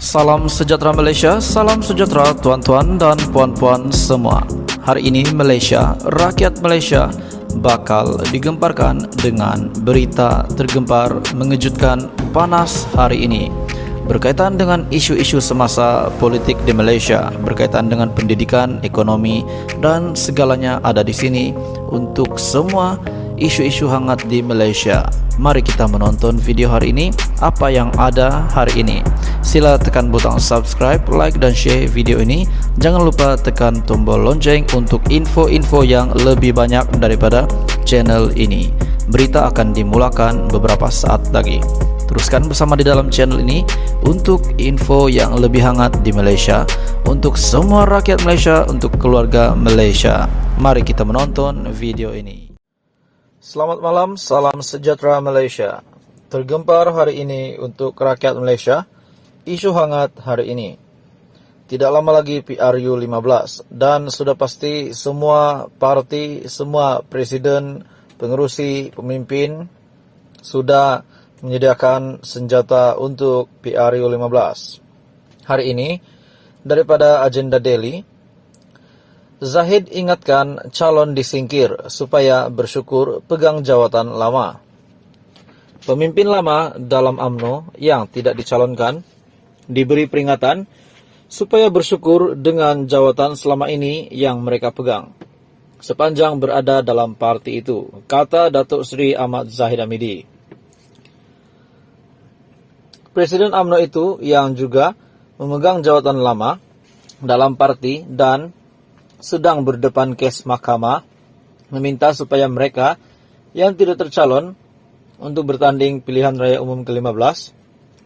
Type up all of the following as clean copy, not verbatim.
Salam sejahtera Malaysia, salam sejahtera tuan-tuan dan puan-puan semua. Hari ini Malaysia, rakyat Malaysia bakal digemparkan dengan berita tergempar mengejutkan panas hari ini berkaitan dengan isu-isu semasa politik di Malaysia, berkaitan dengan pendidikan, ekonomi dan segalanya ada di sini untuk semua isu-isu hangat di Malaysia. Mari kita menonton video hari ini, apa yang ada hari ini. Sila tekan butang subscribe, like dan share video ini. Jangan lupa tekan tombol lonceng untuk info-info yang lebih banyak daripada channel ini. Berita akan dimulakan beberapa saat lagi. Teruskan bersama di dalam channel ini untuk info yang lebih hangat di Malaysia, untuk semua rakyat Malaysia, untuk keluarga Malaysia. Mari kita menonton video ini. Selamat malam, salam sejahtera Malaysia. Tergempar hari ini untuk rakyat Malaysia, isu hangat hari ini. Tidak lama lagi PRU 15 dan sudah pasti semua parti, semua presiden, pengerusi, pemimpin sudah menyediakan senjata untuk PRU 15. Hari ini, daripada agenda Delhi, Zahid ingatkan calon disingkir supaya bersyukur pegang jawatan lama. Pemimpin lama dalam UMNO yang tidak dicalonkan diberi peringatan supaya bersyukur dengan jawatan selama ini yang mereka pegang sepanjang berada dalam parti itu, kata Datuk Seri Ahmad Zahid Hamidi. Presiden UMNO itu yang juga memegang jawatan lama dalam parti dan sedang berdepan kes mahkamah meminta supaya mereka yang tidak tercalon untuk bertanding pilihan raya umum ke-15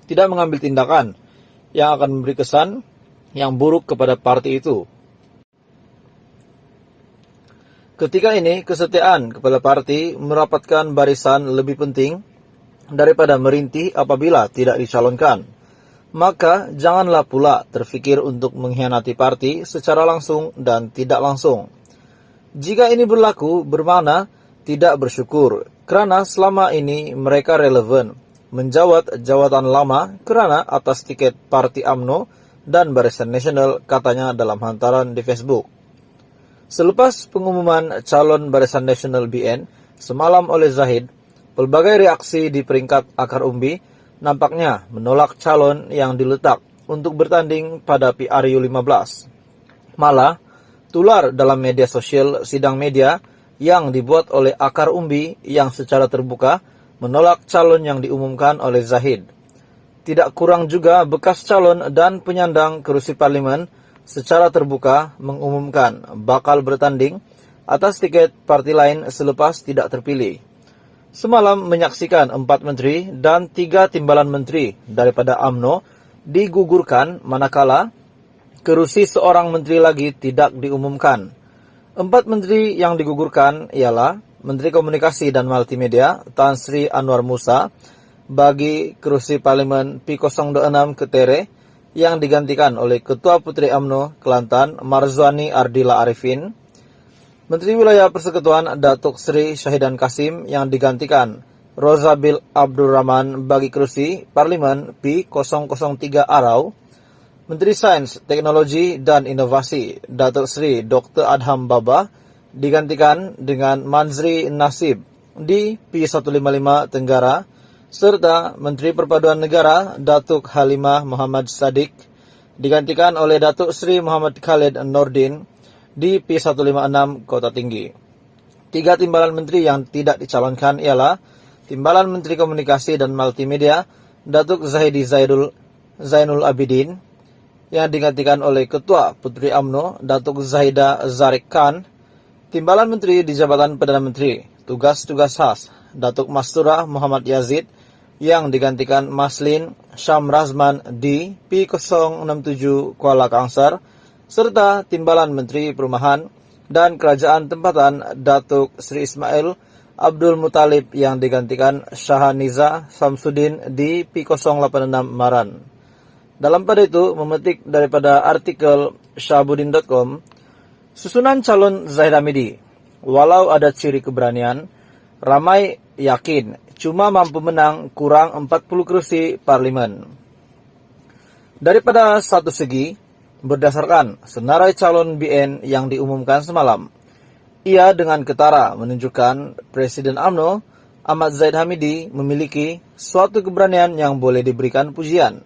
tidak mengambil tindakan yang akan memberi kesan yang buruk kepada parti itu. Ketika ini, kesetiaan kepada parti merapatkan barisan lebih penting daripada merintih apabila tidak dicalonkan. Maka janganlah pula terfikir untuk mengkhianati parti secara langsung dan tidak langsung. Jika ini berlaku, bermakna tidak bersyukur, kerana selama ini mereka relevan menjawat jawatan lama kerana atas tiket parti UMNO dan Barisan Nasional, katanya dalam hantaran di Facebook. Selepas pengumuman calon Barisan Nasional BN semalam oleh Zahid, pelbagai reaksi di peringkat akar umbi nampaknya menolak calon yang diletak untuk bertanding pada PRU 15. Malah, tular dalam media sosial sidang media yang dibuat oleh akar umbi yang secara terbuka menolak calon yang diumumkan oleh Zahid. Tidak kurang juga bekas calon dan penyandang kerusi parlimen secara terbuka mengumumkan bakal bertanding atas tiket parti lain selepas tidak terpilih. Semalam menyaksikan 4 menteri dan 3 timbalan menteri daripada UMNO digugurkan manakala kerusi seorang menteri lagi tidak diumumkan. 4 menteri yang digugurkan ialah Menteri Komunikasi dan Multimedia Tan Sri Anwar Musa bagi kerusi Parlimen P026 Ketere yang digantikan oleh Ketua Puteri UMNO Kelantan Marzwani Ardila Arifin. Menteri Wilayah Persekutuan Datuk Seri Syahidan Kasim yang digantikan Rozabil Abdul Rahman bagi kerusi Parlimen P003 Arau. Menteri Sains, Teknologi dan Inovasi Datuk Seri Dr. Adham Baba digantikan dengan Manzri Nasib di P155 Tenggara, serta Menteri Perpaduan Negara Datuk Halimah Muhammad Sadiq digantikan oleh Datuk Seri Muhammad Khalid Nordin di P156 Kota Tinggi. 3 timbalan menteri yang tidak dicalonkan ialah Timbalan Menteri Komunikasi dan Multimedia Datuk Zahidi Zainul Abidin yang digantikan oleh Ketua Puteri UMNO Datuk Zahida Zarik Khan. Timbalan Menteri di Jabatan Perdana Menteri Tugas-Tugas Khas Datuk Mastura Muhammad Yazid yang digantikan Maslin Syam Razman di P067 Kuala Kangsar, serta Timbalan Menteri Perumahan dan Kerajaan Tempatan Datuk Sri Ismail Abdul Muttalib yang digantikan Syahaniza Samsudin di P086 Maran. Dalam pada itu, memetik daripada artikel Syahbudin.com, susunan calon Zahid Hamidi, walau ada ciri keberanian, ramai yakin cuma mampu menang kurang 40 kursi parlimen. Daripada satu segi, berdasarkan senarai calon BN yang diumumkan semalam, ia dengan ketara menunjukkan Presiden UMNO Ahmad Zahid Hamidi memiliki suatu keberanian yang boleh diberikan pujian.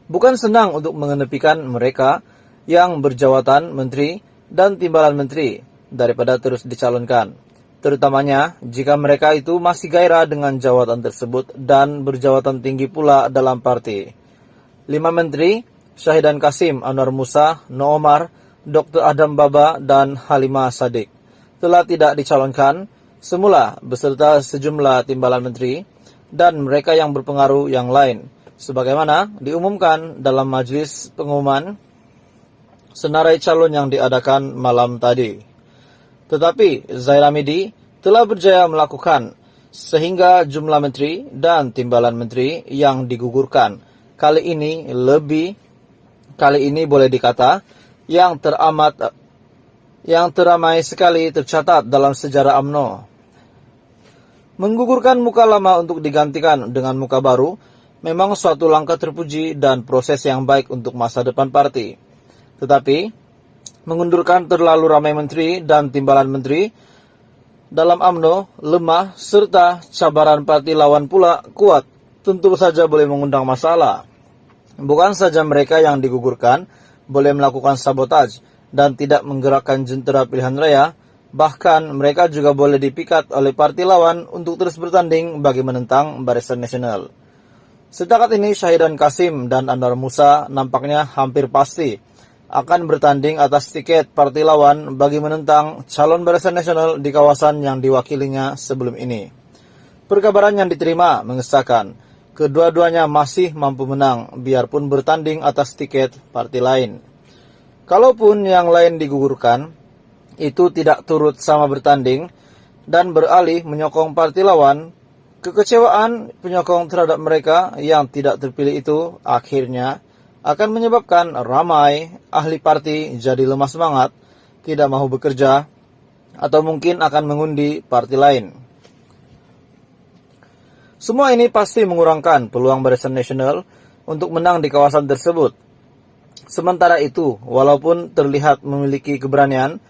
Bukan senang untuk mengenepikan mereka yang berjawatan menteri dan timbalan menteri daripada terus dicalonkan, terutamanya jika mereka itu masih gairah dengan jawatan tersebut dan berjawatan tinggi pula dalam parti. 5 menteri, Syahidan Kasim, Anwar Musa, No Omar, Dr. Adam Baba, dan Halimah Sadiq telah tidak dicalonkan semula beserta sejumlah timbalan menteri dan mereka yang berpengaruh yang lain, sebagaimana diumumkan dalam majelis pengumuman senarai calon yang diadakan malam tadi. Tetapi Zahid Hamidi telah berjaya melakukan sehingga jumlah menteri dan timbalan menteri yang digugurkan kali ini boleh dikata yang teramai sekali tercatat dalam sejarah UMNO. Menggugurkan muka lama untuk digantikan dengan muka baru memang suatu langkah terpuji dan proses yang baik untuk masa depan parti. Tetapi, mengundurkan terlalu ramai menteri dan timbalan menteri dalam UMNO lemah serta cabaran parti lawan pula kuat tentu saja boleh mengundang masalah. Bukan saja mereka yang digugurkan boleh melakukan sabotaj dan tidak menggerakkan jentera pilihan raya, bahkan mereka juga boleh dipikat oleh parti lawan untuk terus bertanding bagi menentang Barisan Nasional. Setakat ini Syahidan Kasim dan Anwar Musa nampaknya hampir pasti akan bertanding atas tiket parti lawan bagi menentang calon Barisan Nasional di kawasan yang diwakilinya sebelum ini. Perkabaran yang diterima mengesahkan kedua-duanya masih mampu menang biarpun bertanding atas tiket parti lain. Kalaupun yang lain digugurkan, itu tidak turut sama bertanding dan beralih menyokong parti lawan, kekecewaan penyokong terhadap mereka yang tidak terpilih itu akhirnya akan menyebabkan ramai ahli parti jadi lemah semangat, tidak mau bekerja, atau mungkin akan mengundi parti lain. Semua ini pasti mengurangkan peluang Barisan Nasional untuk menang di kawasan tersebut. Sementara itu, walaupun terlihat memiliki keberanian,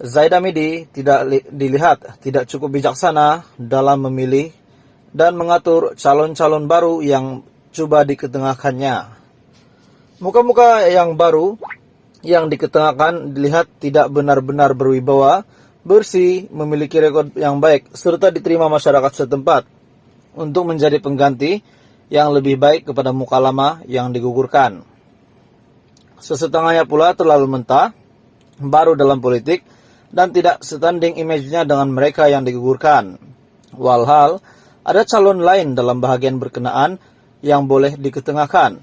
Zahid Hamidi dilihat tidak cukup bijaksana dalam memilih dan mengatur calon-calon baru yang coba diketengahkannya. Muka-muka yang baru yang diketengahkan dilihat tidak benar-benar berwibawa, bersih, memiliki rekod yang baik, serta diterima masyarakat setempat untuk menjadi pengganti yang lebih baik kepada muka lama yang digugurkan. Sesetengahnya pula terlalu mentah, baru dalam politik, dan tidak setanding image-nya dengan mereka yang digugurkan. Walhal, ada calon lain dalam bahagian berkenaan yang boleh diketengahkan.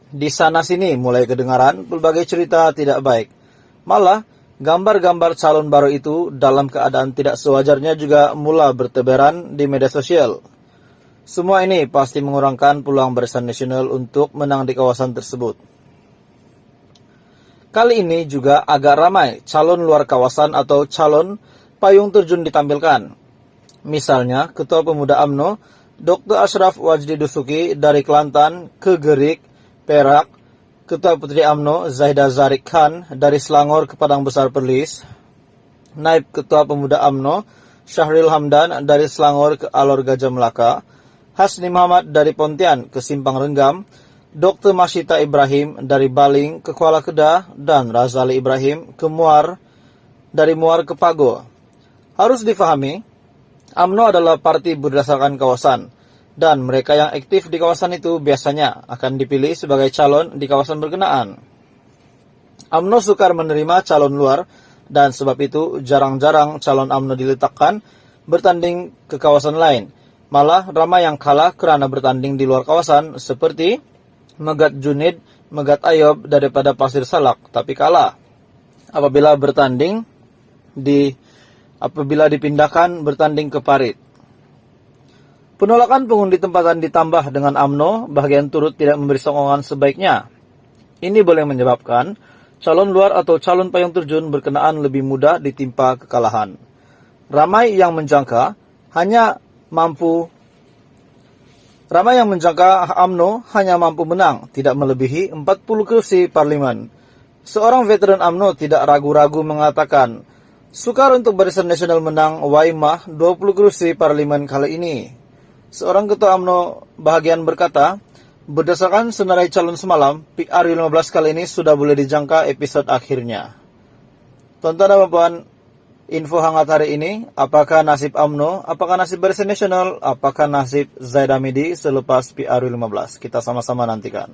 Di sana-sini mulai kedengaran berbagai cerita tidak baik. Malah, gambar-gambar calon baru itu dalam keadaan tidak sewajarnya juga mula bertebaran di media sosial. Semua ini pasti mengurangkan peluang Barisan Nasional untuk menang di kawasan tersebut. Kali ini juga agak ramai calon luar kawasan atau calon payung terjun ditampilkan. Misalnya, Ketua Pemuda UMNO, Dr. Ashraf Wajdi Dusuki dari Kelantan ke Gerik, Perak, Ketua Putri UMNO, Zahidah Zarik Khan dari Selangor ke Padang Besar Perlis, Naib Ketua Pemuda UMNO, Syahril Hamdan dari Selangor ke Alor Gajah Melaka, Hasni Muhammad dari Pontian ke Simpang Renggam, Dr. Masyita Ibrahim dari Baling ke Kuala Kedah, dan Razali Ibrahim ke Muar dari Muar ke Pago. Harus difahami, UMNO adalah parti berdasarkan kawasan, dan mereka yang aktif di kawasan itu biasanya akan dipilih sebagai calon di kawasan berkenaan. UMNO sukar menerima calon luar, dan sebab itu jarang-jarang calon UMNO diletakkan bertanding ke kawasan lain. Malah ramai yang kalah kerana bertanding di luar kawasan seperti Megat Junid, Megat Ayob daripada Pasir Salak, tapi kalah apabila dipindahkan bertanding ke Parit. Penolakan pengundi tempatan ditambah dengan UMNO bahagian turut tidak memberi sokongan sebaiknya. Ini boleh menyebabkan calon luar atau calon payung terjun berkenaan lebih mudah ditimpa kekalahan. Ramai yang menjangka hanya mampu Ramai yang menjangka UMNO hanya mampu menang, tidak melebihi 40 kursi parlemen. Seorang veteran UMNO tidak ragu-ragu mengatakan, sukar untuk Barisan Nasional menang waimah 20 kursi parlemen kali ini. Seorang ketua UMNO bahagian berkata, berdasarkan senarai calon semalam, PR15 kali ini sudah boleh dijangka episode akhirnya. Tonton dan Bapak, info hangat hari ini, apakah nasib UMNO, apakah nasib Barisan Nasional, apakah nasib Zaid Hamidi selepas PR15? Kita sama-sama nantikan.